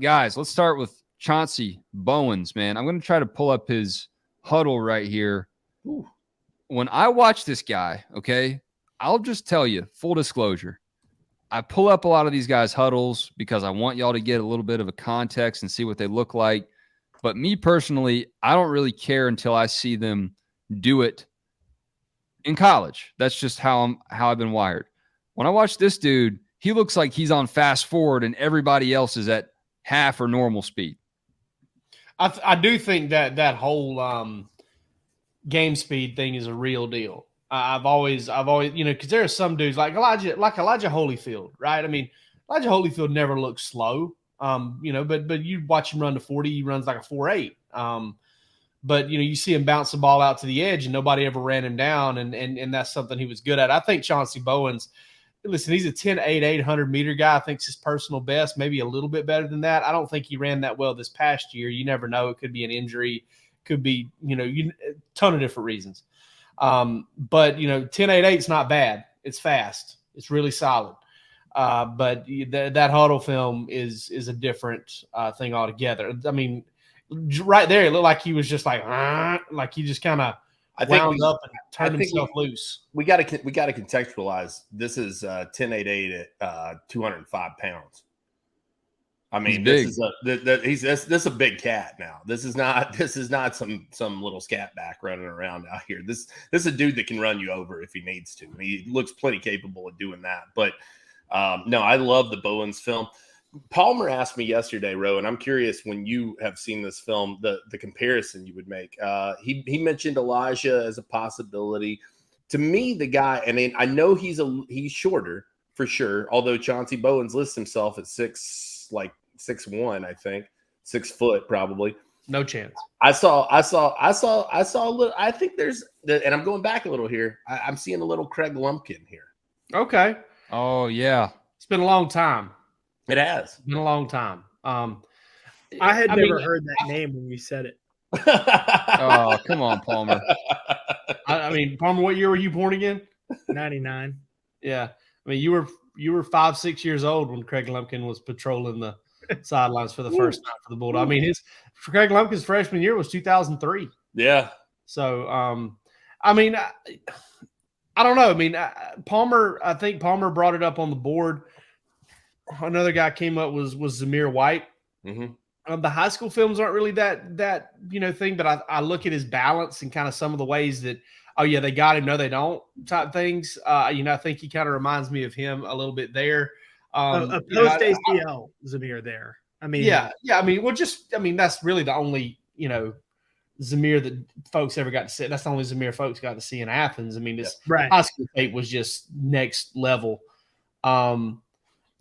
Guys, let's start with Chauncey Bowens, man. I'm going to try to pull up his huddle right here. Ooh. When I watch this guy, okay, I'll just tell you, full disclosure, I pull up a lot of these guys' huddles because I want y'all to get a little bit of a context and see what they look like. But me personally, I don't really care until I see them do it in college. That's just how I've been wired. When I watch this dude, he looks like he's on fast forward and everybody else is at half or normal speed. I do think that whole game speed thing is a real deal. I've always, because there are some dudes like Elijah Holyfield, right? I mean, Elijah Holyfield never looks slow, but you watch him run to 40, he runs like a 4.8. But you see him bounce the ball out to the edge, and nobody ever ran him down, and that's something he was good at. I think Chauncey Bowens. Listen, he's a 10.8, 800-meter guy. I think it's his personal best, maybe a little bit better than that. I don't think he ran that well this past year. You never know. It could be an injury. Could be, a ton of different reasons. But 10.88 is not bad. It's fast. It's really solid. But that huddle film is a different thing altogether. I mean, right there, it looked like he was just like he just kind of wound up and turned himself loose. We got to contextualize. This is 10.88 at 205 pounds. I mean, this is a big cat now. This is not some little scat back running around out here. This is a dude that can run you over if he needs to. And he looks plenty capable of doing that. But no, I love the Bowens film. Palmer asked me yesterday, Ro, and I'm curious when you have seen this film, the comparison you would make. He mentioned Elijah as a possibility. To me, the guy, and I know he's shorter for sure. Although Chauncey Bowens lists himself at 6'1", I think, 6 foot probably. No chance. I saw a little. I think there's, and I'm going back a little here. I'm seeing a little Craig Lumpkin here. Okay. Oh yeah, it's been a long time. It has been a long time. I had never heard that name when you said it. Oh, come on, Palmer. I mean, Palmer, what year were you born again? 99. Yeah. I mean, you were 5-6 years old when Craig Lumpkin was patrolling the sidelines for the first time for the Bulldogs. I mean, Craig Lumpkin's freshman year was 2003. Yeah. So, I mean, I don't know. I mean, I think Palmer brought it up on the board. Another guy came up was Zamir White. Mm-hmm. The high school films aren't really that thing, but I look at his balance and kind of some of the ways that, oh yeah, they got him, no they don't type things. I think he kind of reminds me of him a little bit there. A post ACL Zamir there. I mean, yeah. I mean, that's really the only Zamir that folks ever got to see. That's the only Zamir folks got to see in Athens. I mean, his high school tape was just next level.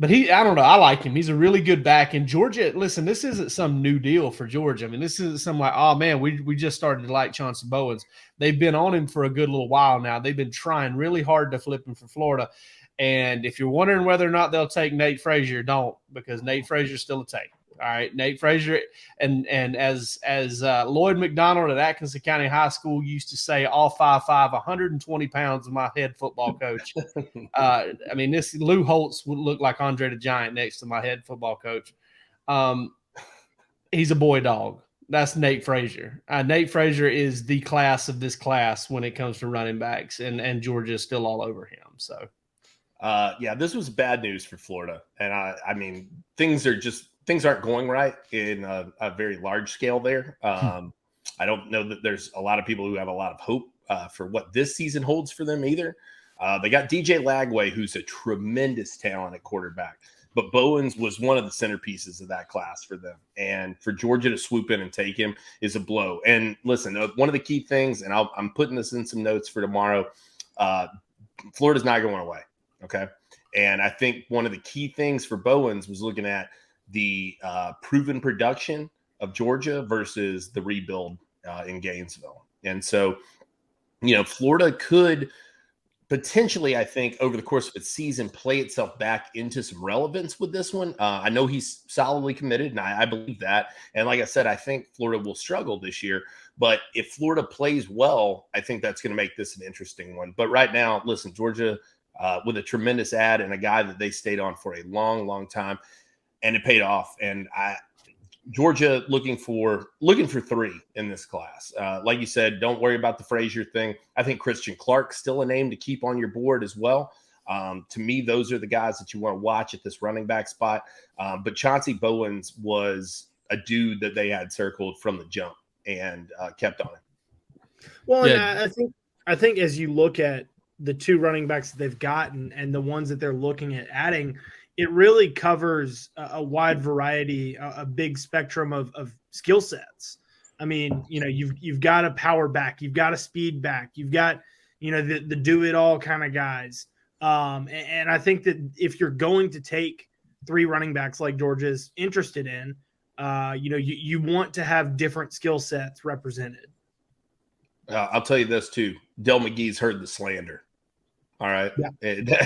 But I don't know. I like him. He's a really good back. And Georgia, listen, this isn't some new deal for Georgia. I mean, this isn't some like, oh, man, we just started to like Chauncey Bowens. They've been on him for a good little while now. They've been trying really hard to flip him for Florida. And if you're wondering whether or not they'll take Nate Frazier, don't, because Nate Frazier's still a take. All right, Nate Frazier, and as Lloyd McDonald at Atkinson County High School used to say, all 5'5", 120 pounds of my head football coach. I mean, this Lou Holtz would look like Andre the Giant next to my head football coach. He's a boy dog. That's Nate Frazier. Nate Frazier is the class of this class when it comes to running backs, and Georgia is still all over him. So, this was bad news for Florida, and I mean, things aren't going right in a very large scale there. I don't know that there's a lot of people who have a lot of hope for what this season holds for them either. They got DJ Lagway, who's a tremendous talent at quarterback, but Bowens was one of the centerpieces of that class for them. And for Georgia to swoop in and take him is a blow. And listen, one of the key things, and I'm putting this in some notes for tomorrow, Florida's not going away, okay? And I think one of the key things for Bowens was looking at the proven production of Georgia versus the rebuild in Gainesville. And so, Florida could potentially, I think, over the course of its season, play itself back into some relevance with this one. I know he's solidly committed, and I believe that. And like I said, I think Florida will struggle this year. But if Florida plays well, I think that's going to make this an interesting one. But right now, listen, Georgia with a tremendous ad and a guy that they stayed on for a long, long time. and it paid off. And Georgia looking for 3 in this class. Like you said, don't worry about the Frazier thing. I think Christian Clark's still a name to keep on your board as well. To me, those are the guys that you want to watch at this running back spot. But Chauncey Bowens was a dude that they had circled from the jump and kept on it. Well, yeah. And I think as you look at the 2 running backs that they've gotten and the ones that they're looking at adding, it really covers a wide variety, a big spectrum of skill sets. I mean, you've got a power back, you've got a speed back, you've got, the do it all kind of guys. And I think that if you're going to take 3 running backs like Georgia's interested in, you want to have different skill sets represented. I'll tell you this too. Del McGee's heard the slander. All right. Yeah.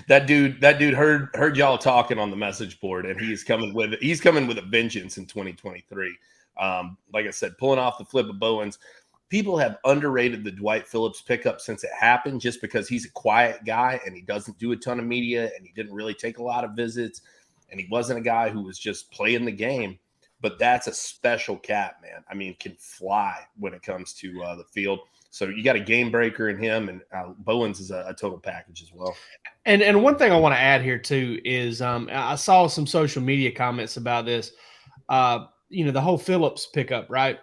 That dude heard y'all talking on the message board, and he's coming with a vengeance in 2023. Like I said, pulling off the flip of Bowens. People have underrated the Dwight Phillips pickup since it happened, just because he's a quiet guy and he doesn't do a ton of media and he didn't really take a lot of visits, and he wasn't a guy who was just playing the game. But that's a special cat, man. I mean, can fly when it comes to the field. So you got a game breaker in him, and Bowens is a total package as well. And one thing I want to add here too is I saw some social media comments about this. The whole Phillips pickup, right?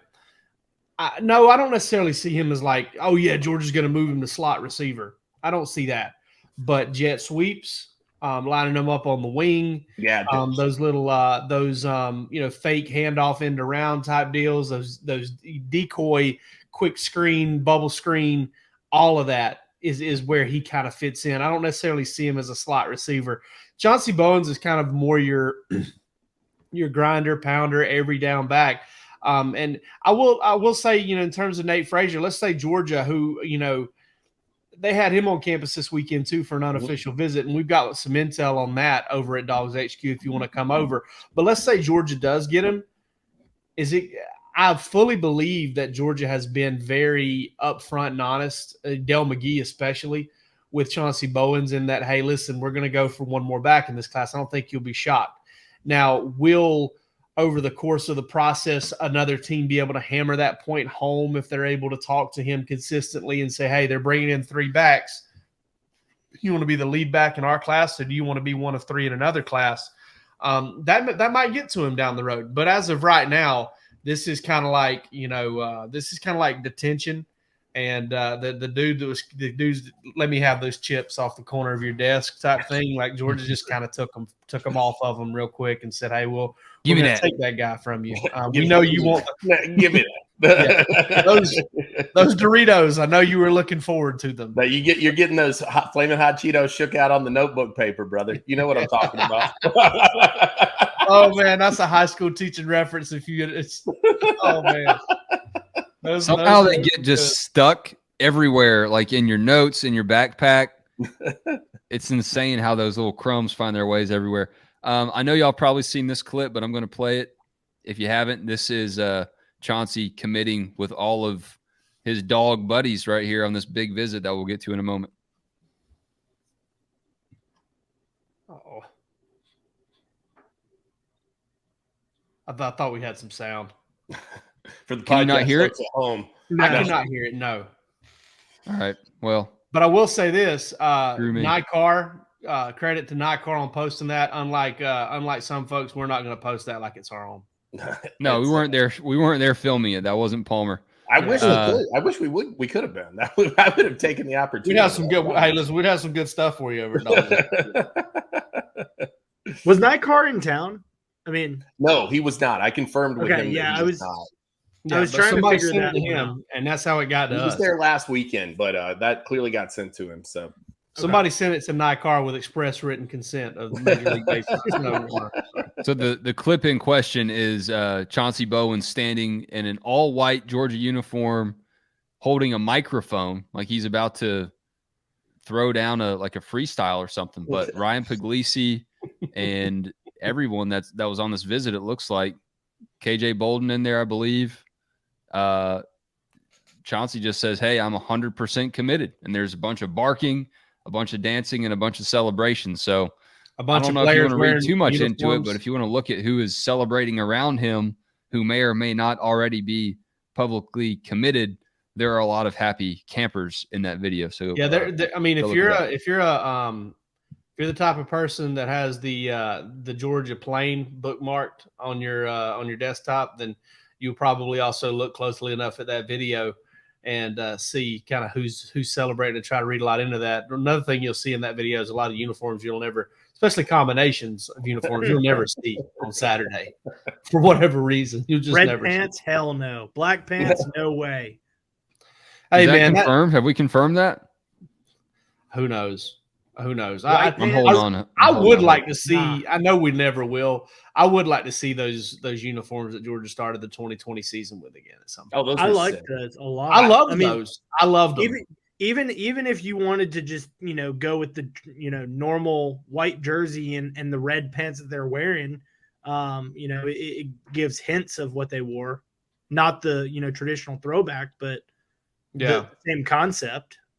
No, I don't necessarily see him as like, oh yeah, Georgia's going to move him to slot receiver. I don't see that. But jet sweeps, lining them up on the wing, those little fake handoff end around type deals, those decoy quick screen, bubble screen, all of that is where he kind of fits in. I don't necessarily see him as a slot receiver. Chauncey Bowens is kind of more your grinder, pounder, every down back. And I will say, in terms of Nate Frazier, let's say Georgia, who, they had him on campus this weekend too for an unofficial visit, and we've got some intel on that over at DawgsHQ if you want to come over. But let's say Georgia does get him. I fully believe that Georgia has been very upfront and honest, Del McGee especially, with Chauncey Bowens, in that, hey, listen, we're going to go for one more back in this class. I don't think you'll be shocked. Now, will over the course of the process another team be able to hammer that point home if they're able to talk to him consistently and say, hey, they're bringing in 3 backs. You want to be the lead back in our class, or do you want to be one of 3 in another class? That might get to him down the road. But as of right now, this is kind of like, detention. And the dude's let me have those chips off the corner of your desk type thing. Like Georgia just kind of took them off of them real quick and said, hey, we're going to take that guy from you. We know you want give me that. Yeah, those Doritos. I know you were looking forward to them. But you're getting those flaming hot Cheetos shook out on the notebook paper, brother. You know what I'm talking about. Oh man, that's a high school teaching reference. Oh man. Somehow they get just stuck everywhere, like in your notes, in your backpack. It's insane how those little crumbs find their ways everywhere. I know y'all probably seen this clip, but I'm going to play it. If you haven't, this is Chauncey committing with all of his dog buddies right here on this big visit that we'll get to in a moment. Oh, I thought we had some sound. For the Can you not hear it? At home. I cannot hear it. No. All right. Well, but I will say this: Nikar, credit to Nikar on posting that. Unlike some folks, we're not going to post that like it's our own. No, we weren't there. We weren't there filming it. That wasn't Palmer. I wish we could have been. I would have taken the opportunity. We'd have some good. Hey, listen, we'd have some good stuff for you over at Dawgs. Was Nikar in town? I mean, no, he was not. I confirmed with him. Yeah, I was. Not. I was trying to figure that to him, and that's how it got to us. He was there last weekend, but that clearly got sent to him. So somebody sent it to Nikar with express written consent of Major League Baseball. So the clip in question is Chauncey Bowens standing in an all-white Georgia uniform, holding a microphone like he's about to throw down a freestyle or something. But Ryan Puglisi and everyone that was on this visit, it looks like KJ Bolden in there, I believe. Chauncey just says, hey, I'm 100% committed. And there's a bunch of barking, a bunch of dancing, and a bunch of celebrations. So A I bunch don't of know if you players want to read wearing too much into it, uniforms. but if you want to look at who is celebrating around him, who may or may not already be publicly committed, there are a lot of happy campers in that video. So Yeah, I mean, if look you're it up. if you're the type of person that has the Georgia plane bookmarked on your desktop, then you'll probably also look closely enough at that video and see kind of who's celebrating and try to read a lot into that. Another thing you'll see in that video is a lot of uniforms you'll never, especially combinations of uniforms, you'll never see on Saturday for whatever reason. You'll just Red never pants, see. hell no. Black pants, no way. Hey Is that man, confirmed? Have we confirmed that? who knows? Who knows? White I'm pants? holding on. I holding would on. like to see. Nah. I know we never will. I would like to see those uniforms that Georgia started the 2020 season with again at some point. Oh, those I were like sick. those a lot. I love mean, those. I loved them. even if you wanted to just go with the normal white jersey and the red pants that they're wearing, it gives hints of what they wore, not the traditional throwback, but Yeah. the same concept.